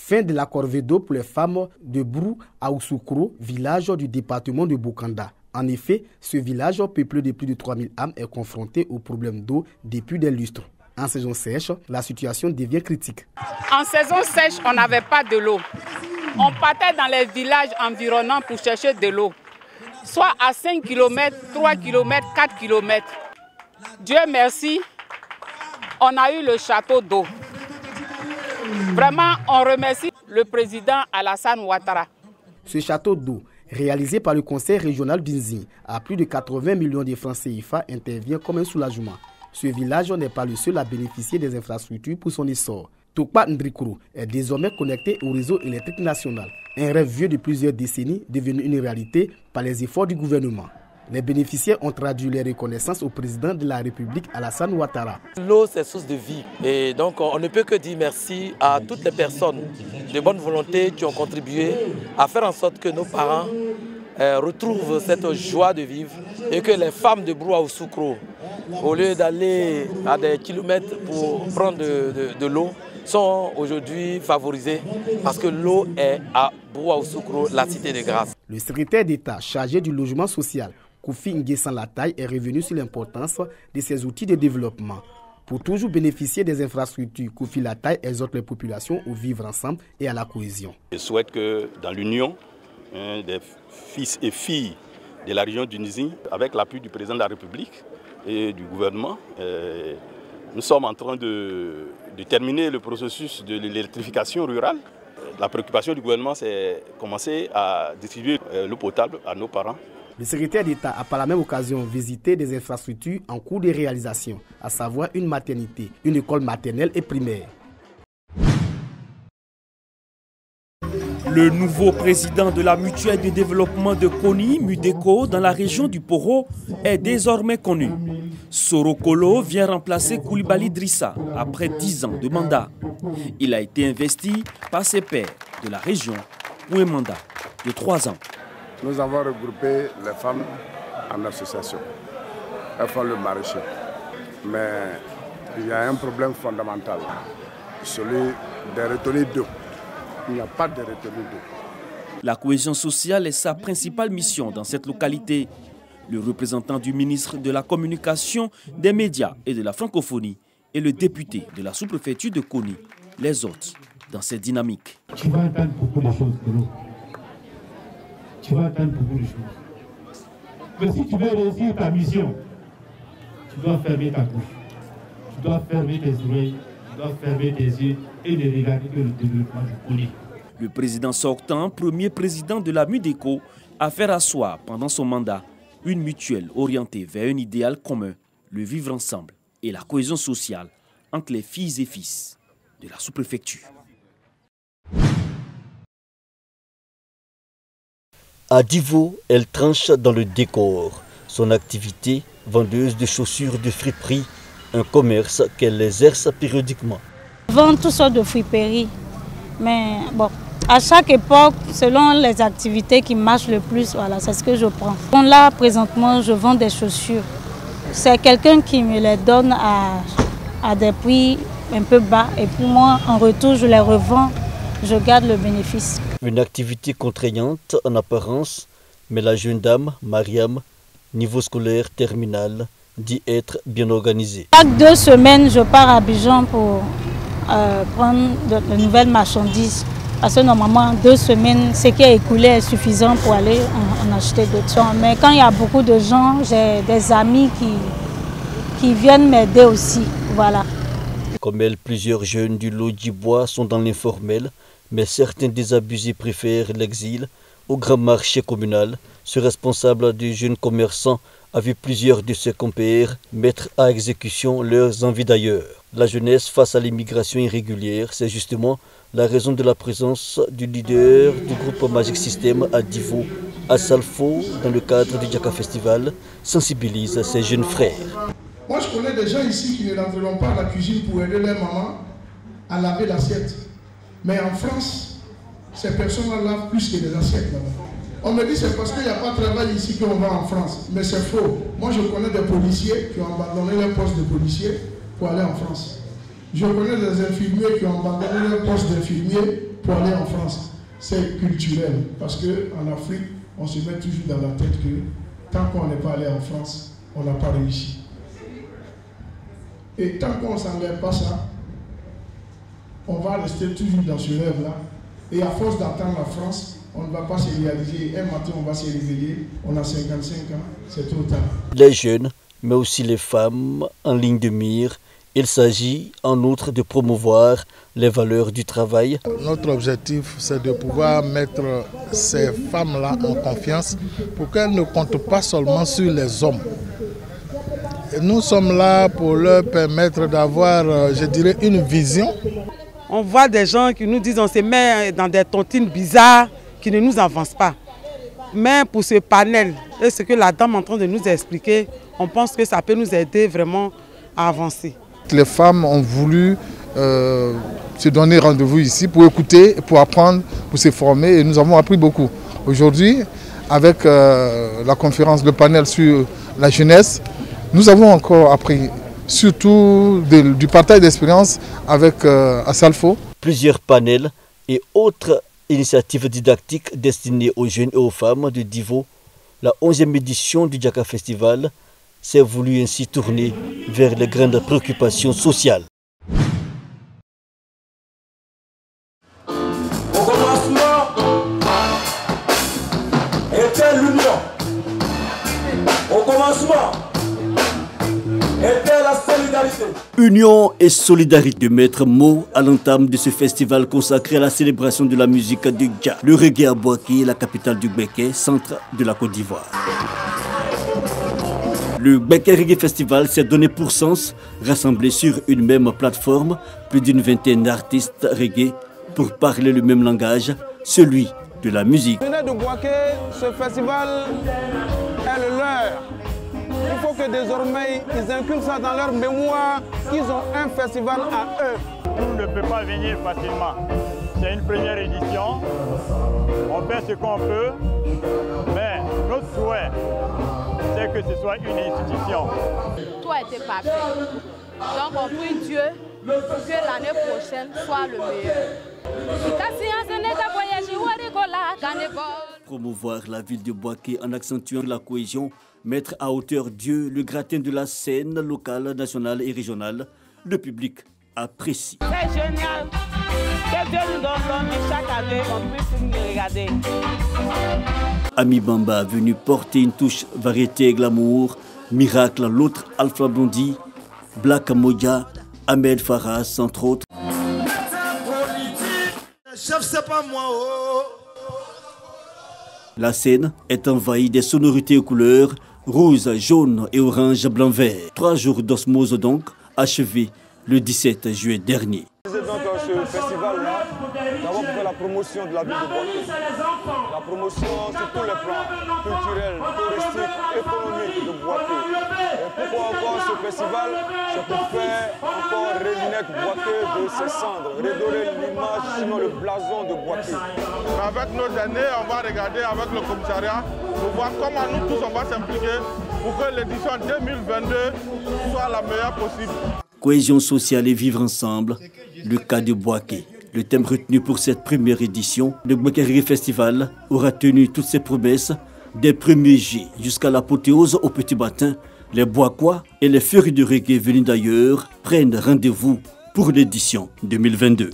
Fin de la corvée d'eau pour les femmes de Brou à Ousoukro, village du département de Bokanda. En effet, ce village peuplé de plus de 3000 âmes est confronté au problème d'eau depuis des lustres. En saison sèche, la situation devient critique. En saison sèche, on n'avait pas de l'eau. On partait dans les villages environnants pour chercher de l'eau. Soit à 5 km, 3 km, 4 km. Dieu merci, on a eu le château d'eau. Vraiment, on remercie le président Alassane Ouattara. Ce château d'eau, réalisé par le conseil régional d'Inzi, à plus de 80 millions de francs CFA, intervient comme un soulagement. Ce village n'est pas le seul à bénéficier des infrastructures pour son essor. Tokpa Ndrikuru est désormais connecté au réseau électrique national. Un rêve vieux de plusieurs décennies devenu une réalité par les efforts du gouvernement. Les bénéficiaires ont traduit les reconnaissances au président de la République, Alassane Ouattara. L'eau, c'est source de vie. Et donc, on ne peut que dire merci à toutes les personnes de bonne volonté qui ont contribué à faire en sorte que nos parents retrouvent cette joie de vivre et que les femmes de Brou à Ousoukro, au lieu d'aller à des kilomètres pour prendre de l'eau, sont aujourd'hui favorisées parce que l'eau est à Brou à Ousoukro, la cité de grâce. Le secrétaire d'État chargé du logement social, Koufi Nguessan Lataille, est revenu sur l'importance de ces outils de développement. Pour toujours bénéficier des infrastructures, Koufi Lataille exhorte les populations au vivre ensemble et à la cohésion. Je souhaite que dans l'union des fils et filles de la région d'Unisie, avec l'appui du président de la République et du gouvernement, nous sommes en train de terminer le processus de l'électrification rurale. La préoccupation du gouvernement, c'est commencer à distribuer l'eau potable à nos parents. Le secrétaire d'État a par la même occasion visité des infrastructures en cours de réalisation, à savoir une maternité, une école maternelle et primaire. Le nouveau président de la mutuelle de développement de Koni, Mudeko, dans la région du Poro, est désormais connu. Sorokolo vient remplacer Koulibaly Drissa après 10 ans de mandat. Il a été investi par ses pairs de la région pour un mandat de 3 ans. Nous avons regroupé les femmes en association. Elles font le maraîcher. Mais il y a un problème fondamental, celui des retenues d'eau. Il n'y a pas de retenue d'eau. La cohésion sociale est sa principale mission dans cette localité. Le représentant du ministre de la Communication, des médias et de la francophonie et le député de la sous-préfecture de Koni les autres dans cette dynamique. Tu vas entendre beaucoup de choses de l'eau. Tu vas entendre beaucoup de choses. Mais si tu veux réussir ta mission, tu dois fermer ta bouche. Tu dois fermer tes oreilles, tu dois fermer tes yeux et ne regarder que le développement du Koni. Le président sortant, premier président de la Mudeko, a fait asseoir pendant son mandat une mutuelle orientée vers un idéal commun, le vivre ensemble et la cohésion sociale entre les filles et fils de la sous-préfecture. À Divo, elle tranche dans le décor. Son activité, vendeuse de chaussures de friperie, un commerce qu'elle exerce périodiquement. Je vends toutes sortes de friperies, mais bon, à chaque époque, selon les activités qui marchent le plus, voilà, c'est ce que je prends. Bon, là, présentement, je vends des chaussures. C'est quelqu'un qui me les donne à des prix un peu bas et puis moi, en retour, je les revends, je garde le bénéfice. Une activité contraignante en apparence, mais la jeune dame, Mariam, niveau scolaire terminal, dit être bien organisée. Chaque 2 semaines, je pars à Abidjan pour prendre de nouvelles marchandises. Parce que normalement, 2 semaines, ce qui est écoulé est suffisant pour aller en acheter d'autres. Mais quand il y a beaucoup de gens, j'ai des amis qui viennent m'aider aussi. Voilà. Comme elle, plusieurs jeunes du Lodjibois sont dans l'informel, mais certains désabusés préfèrent l'exil. Au grand marché communal, ce responsable du jeune commerçant a vu plusieurs de ses compères mettre à exécution leurs envies d'ailleurs. La jeunesse face à l'immigration irrégulière, c'est justement la raison de la présence du leader du groupe Magic System à Divo, à Salfo, dans le cadre du Djaka Festival, sensibilise ses jeunes frères. Moi, je connais des gens ici qui ne rentreront pas à la cuisine pour aider leur maman à laver l'assiette. Mais en France, ces personnes-là lavent plus que des assiettes là-bas. On me dit c'est parce qu'il n'y a pas de travail ici qu'on va en France. Mais c'est faux. Moi, je connais des policiers qui ont abandonné leur poste de policier pour aller en France. Je connais des infirmiers qui ont abandonné leur poste d'infirmier pour aller en France. C'est culturel, parce qu'en Afrique, on se met toujours dans la tête que tant qu'on n'est pas allé en France, on n'a pas réussi. Et tant qu'on ne s'enlève pas ça, on va rester toujours dans ce rêve-là. Et à force d'attendre la France, on ne va pas se réaliser. Un matin, on va se réveiller, on a 55 ans, c'est trop tard. Les jeunes, mais aussi les femmes en ligne de mire. Il s'agit en outre de promouvoir les valeurs du travail. Notre objectif, c'est de pouvoir mettre ces femmes-là en confiance pour qu'elles ne comptent pas seulement sur les hommes. Et nous sommes là pour leur permettre d'avoir, je dirais, une vision. On voit des gens qui nous disent on se met dans des tontines bizarres qui ne nous avancent pas. Mais pour ce panel, et ce que la dame est en train de nous expliquer, on pense que ça peut nous aider vraiment à avancer. Les femmes ont voulu se donner rendez-vous ici pour écouter, pour apprendre, pour se former et nous avons appris beaucoup. Aujourd'hui, avec la conférence, le panel sur la jeunesse, nous avons encore appris, surtout du partage d'expérience avec Assalfo. Plusieurs panels et autres initiatives didactiques destinées aux jeunes et aux femmes de Divo. La 11e édition du Djaka Festival s'est voulu ainsi tourner vers les grandes préoccupations sociales. Au commencement était l'union. Au commencement était la solidarité. Union et solidarité, maître mot à l'entame de ce festival consacré à la célébration de la musique du Dja. Le reggae à Bouaké, la capitale du Béké, centre de la Côte d'Ivoire. Le Béké Reggae Festival s'est donné pour sens rassembler sur une même plateforme plus d'une vingtaine d'artistes reggae pour parler le même langage, celui de la musique. De Bouaké, ce festival est le leur. Il faut que désormais ils inculquent ça dans leur mémoire qu'ils ont un festival à eux. Tout ne peut pas venir facilement. C'est une première édition. On fait ce qu'on peut, mais notre souhait, c'est que ce soit une institution. Tout a été parfait. Donc on prie Dieu pour que l'année prochaine soit le meilleur. Promouvoir la ville de Bouaké en accentuant la cohésion, mettre à hauteur Dieu le gratin de la scène locale, nationale et régionale, le public apprécie. C'est génial. Que Dieu nous donne l'homme et chaque année on puisse nous regarder. Ami Bamba venu porter une touche variété et glamour, Miracle, l'autre Alpha Blondie, Black Moja, Ahmed Farras, entre autres. Chef, c'est pas moi. La scène est envahie des sonorités et couleurs, rose, jaune et orange, blanc, vert. 3 jours d'osmose donc, achevés le 17 juillet dernier. Donc ce festival-là, d'abord pour faire la promotion de la ville de Bouaké. La promotion sur tous les plans, culturels, touristiques, économiques de Bouaké. Et pourquoi encore ce festival? C'est pour faire encore renaître Bouaké de ses cendres, redorer l'image, sinon le blason de Bouaké. Avec nos années, on va regarder avec le commissariat pour voir comment nous tous on va s'impliquer pour que l'édition 2022 soit la meilleure possible. Cohésion sociale et vivre ensemble, le cas de Bouaké. Le thème retenu pour cette première édition, le Béké Reggae Festival aura tenu toutes ses promesses, des premiers jets jusqu'à l'apothéose au petit matin. Les Bouakois et les férus de reggae venus d'ailleurs prennent rendez-vous pour l'édition 2022.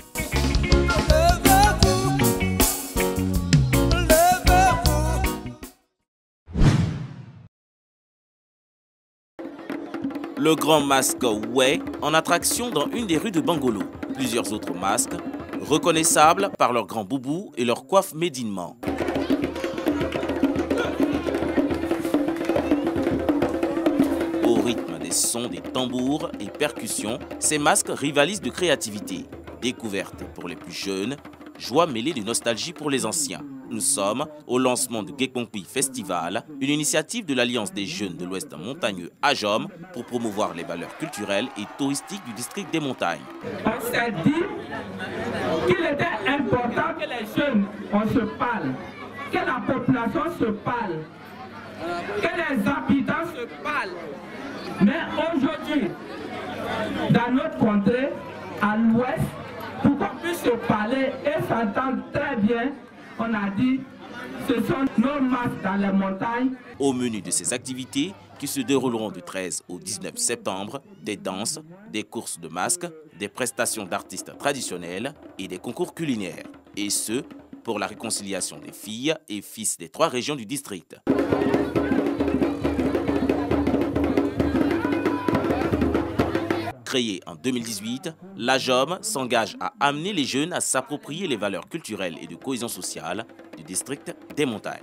Le grand masque Way en attraction dans une des rues de Bangolo. Plusieurs autres masques, reconnaissables par leur grand boubou et leur coiffe médinement. Au rythme des sons des tambours et percussions, ces masques rivalisent de créativité. Découverte pour les plus jeunes, joie mêlée de nostalgie pour les anciens. Nous sommes au lancement du Gekongpi Festival, une initiative de l'Alliance des jeunes de l'Ouest montagneux AJOM pour promouvoir les valeurs culturelles et touristiques du district des montagnes. On s'est dit qu'il était important que les jeunes on se parle, que la population se parle, que les habitants se parlent. Mais aujourd'hui, dans notre contrée, à l'ouest, pour qu'on puisse se parler et s'entendre très bien. On a dit, ce sont nos masques dans les montagnes. Au menu de ces activités, qui se dérouleront du 13 au 19 septembre, des danses, des courses de masques, des prestations d'artistes traditionnels et des concours culinaires. Et ce, pour la réconciliation des filles et fils des 3 régions du district. Créée en 2018, la JOM s'engage à amener les jeunes à s'approprier les valeurs culturelles et de cohésion sociale du district des montagnes.